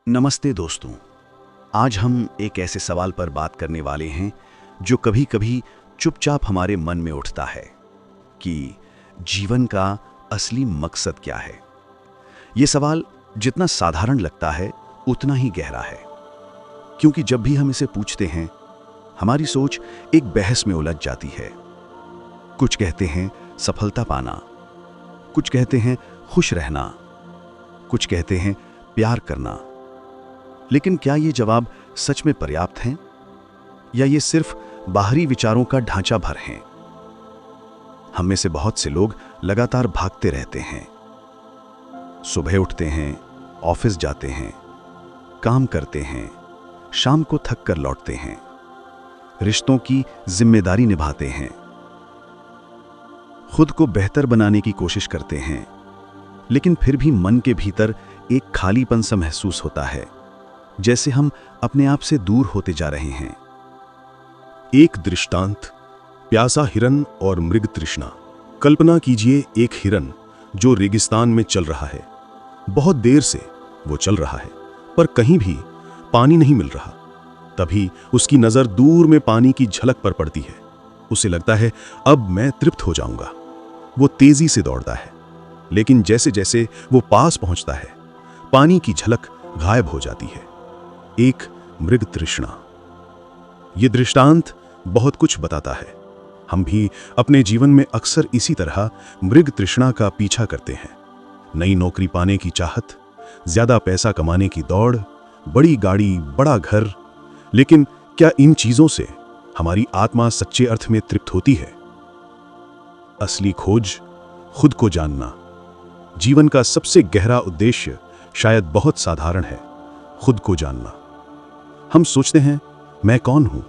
नमस्ते दोस्तों। आज हम एक ऐसे सवाल पर बात करने वाले हैं जो कभी कभी चुपचाप हमारे मन में उठता है कि जीवन का असली मकसद क्या है। ये सवाल जितना साधारण लगता है उतना ही गहरा है, क्योंकि जब भी हम इसे पूछते हैं हमारी सोच एक बहस में उलझ जाती है। कुछ कहते हैं सफलता पाना, कुछ कहते हैं खुश रहना, कुछ कहते हैं प्यार करना। लेकिन क्या ये जवाब सच में पर्याप्त हैं या ये सिर्फ बाहरी विचारों का ढांचा भर हैं? हम में से बहुत से लोग लगातार भागते रहते हैं। सुबह उठते हैं, ऑफिस जाते हैं, काम करते हैं, शाम को थक कर लौटते हैं, रिश्तों की जिम्मेदारी निभाते हैं, खुद को बेहतर बनाने की कोशिश करते हैं, लेकिन फिर भी मन के भीतर एक खालीपन सा महसूस होता है, जैसे हम अपने आप से दूर होते जा रहे हैं। एक दृष्टांत, प्यासा हिरन और मृग तृष्णा। कल्पना कीजिए एक हिरन जो रेगिस्तान में चल रहा है। बहुत देर से वो चल रहा है, पर कहीं भी पानी नहीं मिल रहा। तभी उसकी नजर दूर में पानी की झलक पर पड़ती है। उसे लगता है अब मैं तृप्त हो जाऊंगा। वो तेजी से दौड़ता है, लेकिन जैसे जैसे वो पास पहुंचता है पानी की झलक गायब हो जाती है। एक मृग तृष्णा। ये दृष्टांत बहुत कुछ बताता है। हम भी अपने जीवन में अक्सर इसी तरह मृग तृष्णा का पीछा करते हैं। नई नौकरी पाने की चाहत, ज्यादा पैसा कमाने की दौड़, बड़ी गाड़ी, बड़ा घर। लेकिन क्या इन चीजों से हमारी आत्मा सच्चे अर्थ में तृप्त होती है? असली खोज खुद को जानना। जीवन का सबसे गहरा उद्देश्य शायद बहुत साधारण है, खुद को जानना। हम सोचते हैं, मैं कौन हूं?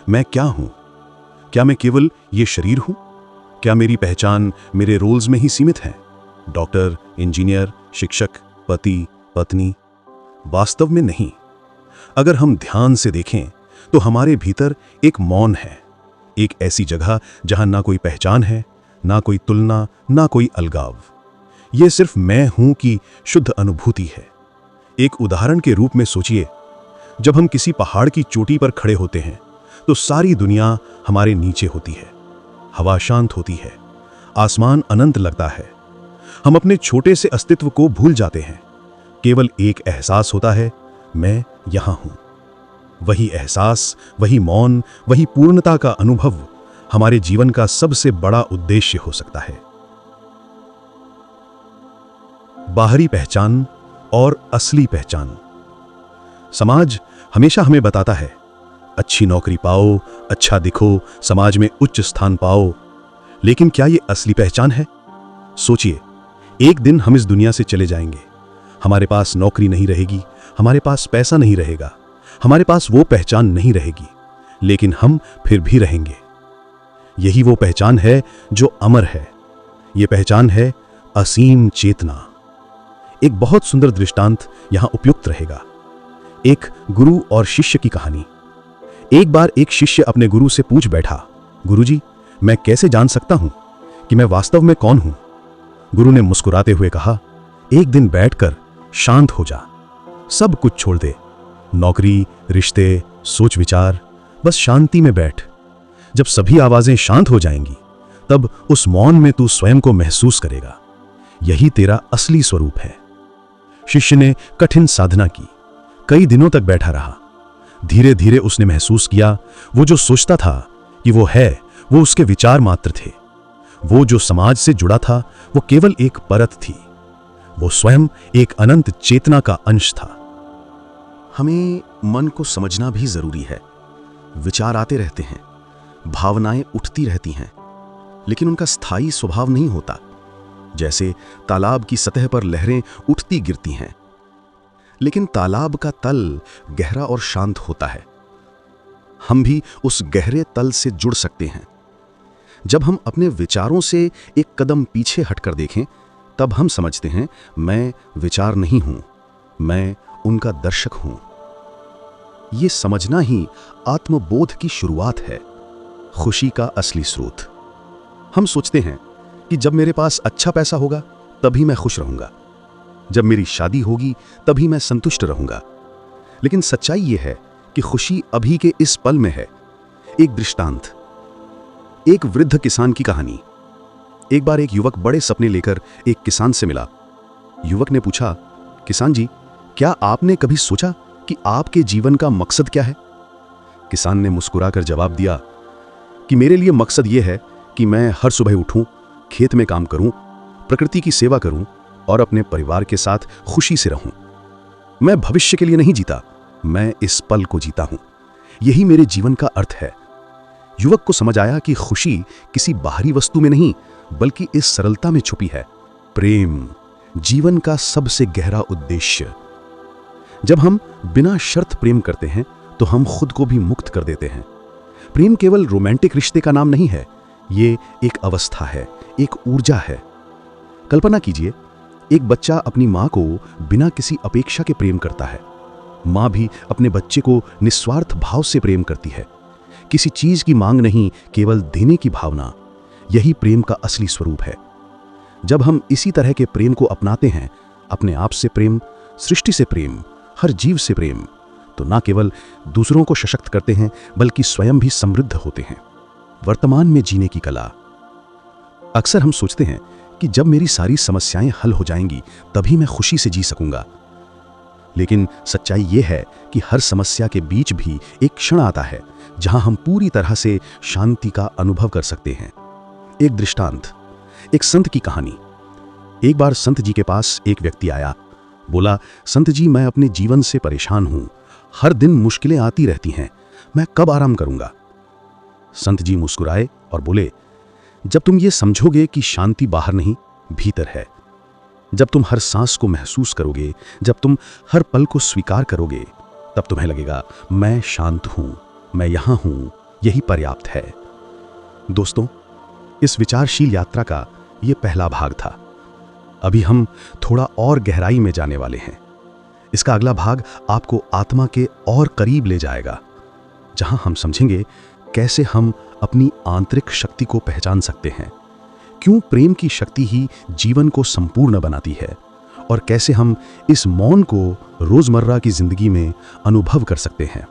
मैं क्या हूं? क्या मैं केवल ये शरीर हूं? क्या मेरी पहचान मेरे रोल्स में ही सीमित है? डॉक्टर, इंजीनियर, शिक्षक, पति, पत्नी? वास्तव में नहीं। अगर हम ध्यान से देखें तो हमारे भीतर एक मौन है, एक ऐसी जगह जहां ना कोई पहचान है, ना कोई तुलना, ना कोई अलगाव। यह सिर्फ मैं हूं की शुद्ध अनुभूति है। एक उदाहरण के रूप में सोचिए, जब हम किसी पहाड़ की चोटी पर खड़े होते हैं तो सारी दुनिया हमारे नीचे होती है। हवा शांत होती है, आसमान अनंत लगता है। हम अपने छोटे से अस्तित्व को भूल जाते हैं। केवल एक एहसास होता है, मैं यहां हूं। वही एहसास, वही मौन, वही पूर्णता का अनुभव हमारे जीवन का सबसे बड़ा उद्देश्य हो सकता है। बाहरी पहचान और असली पहचान। समाज हमेशा हमें बताता है, अच्छी नौकरी पाओ, अच्छा दिखो, समाज में उच्च स्थान पाओ। लेकिन क्या यह असली पहचान है? सोचिए, एक दिन हम इस दुनिया से चले जाएंगे। हमारे पास नौकरी नहीं रहेगी, हमारे पास पैसा नहीं रहेगा, हमारे पास वो पहचान नहीं रहेगी, लेकिन हम फिर भी रहेंगे। यही वो पहचान है जो अमर है। यह पहचान है असीम चेतना। एक बहुत सुंदर दृष्टांत यहां उपयुक्त रहेगा। एक गुरु और शिष्य की कहानी। एक बार एक शिष्य अपने गुरु से पूछ बैठा, गुरुजी, मैं कैसे जान सकता हूं कि मैं वास्तव में कौन हूं? गुरु ने मुस्कुराते हुए कहा, एक दिन बैठकर शांत हो जा, सब कुछ छोड़ दे, नौकरी, रिश्ते, सोच विचार, बस शांति में बैठ। जब सभी आवाजें शांत हो जाएंगी, तब उस मौन में तू स्वयं को महसूस करेगा। यही तेरा असली स्वरूप है। शिष्य ने कठिन साधना की, कई दिनों तक बैठा रहा। धीरे धीरे उसने महसूस किया, वो जो सोचता था कि वो है, वो उसके विचार मात्र थे। वो जो समाज से जुड़ा था, वो केवल एक परत थी। वो स्वयं एक अनंत चेतना का अंश था। हमें मन को समझना भी जरूरी है। विचार आते रहते हैं, भावनाएं उठती रहती हैं, लेकिन उनका स्थायी स्वभाव नहीं होता। जैसे तालाब की सतह पर लहरें उठती गिरती हैं, लेकिन तालाब का तल गहरा और शांत होता है। हम भी उस गहरे तल से जुड़ सकते हैं। जब हम अपने विचारों से एक कदम पीछे हटकर देखें, तब हम समझते हैं, मैं विचार नहीं हूं, मैं उनका दर्शक हूं। ये समझना ही आत्मबोध की शुरुआत है, खुशी का असली स्रोत। हम सोचते हैं कि जब मेरे पास अच्छा पैसा होगा तभी मैं खुश रहूंगा। जब मेरी शादी होगी तभी मैं संतुष्ट रहूंगा। लेकिन सच्चाई यह है कि खुशी अभी के इस पल में है। एक दृष्टांत, एक वृद्ध किसान की कहानी। एक बार एक युवक बड़े सपने लेकर एक किसान से मिला। युवक ने पूछा, किसान जी, क्या आपने कभी सोचा कि आपके जीवन का मकसद क्या है? किसान ने मुस्कुराकर जवाब दिया कि मेरे लिए मकसद यह है कि मैं हर सुबह उठूं, खेत में काम करूं, प्रकृति की सेवा करूं और अपने परिवार के साथ खुशी से रहूं। मैं भविष्य के लिए नहीं जीता, मैं इस पल को जीता हूं। यही मेरे जीवन का अर्थ है। युवक को समझ आया कि खुशी किसी बाहरी वस्तु में नहीं, बल्कि इस सरलता में छुपी है। प्रेम जीवन का सबसे गहरा उद्देश्य। जब हम बिना शर्त प्रेम करते हैं तो हम खुद को भी मुक्त कर देते हैं। प्रेम केवल रोमांटिक रिश्ते का नाम नहीं है, ये एक अवस्था है, एक ऊर्जा है। कल्पना कीजिए, एक बच्चा अपनी माँ को बिना किसी अपेक्षा के प्रेम करता है। माँ भी अपने बच्चे को निस्वार्थ भाव से प्रेम करती है। किसी चीज की मांग नहीं, केवल देने की भावना। यही प्रेम का असली स्वरूप है। जब हम इसी तरह के प्रेम को अपनाते हैं, अपने आप से प्रेम, सृष्टि से प्रेम, हर जीव से प्रेम, तो ना केवल दूसरों को सशक्त करते हैं, बल्कि स्वयं भी समृद्ध होते हैं। वर्तमान में जीने की कला। अक्सर हम सोचते हैं कि जब मेरी सारी समस्याएं हल हो जाएंगी तभी मैं खुशी से जी सकूंगा। लेकिन सच्चाई यह है कि हर समस्या के बीच भी एक क्षण आता है जहां हम पूरी तरह से शांति का अनुभव कर सकते हैं। एक दृष्टांत, एक संत की कहानी। एक बार संत जी के पास एक व्यक्ति आया। बोला, संत जी, मैं अपने जीवन से परेशान हूं। हर दिन मुश्किलें आती रहती हैं, मैं कब आराम करूंगा? संत जी मुस्कुराए और बोले, जब तुम ये समझोगे कि शांति बाहर नहीं, भीतर है, जब तुम हर सांस को महसूस करोगे, जब तुम हर पल को स्वीकार करोगे, तब तुम्हें लगेगा मैं शांत हूं, मैं यहां हूं, यही पर्याप्त है। दोस्तों, इस विचारशील यात्रा का यह पहला भाग था। अभी हम थोड़ा और गहराई में जाने वाले हैं। इसका अगला भाग आपको आत्मा के और करीब ले जाएगा, जहां हम समझेंगे कैसे हम अपनी आंतरिक शक्ति को पहचान सकते हैं, क्यों प्रेम की शक्ति ही जीवन को संपूर्ण बनाती है, और कैसे हम इस मौन को रोजमर्रा की जिंदगी में अनुभव कर सकते हैं।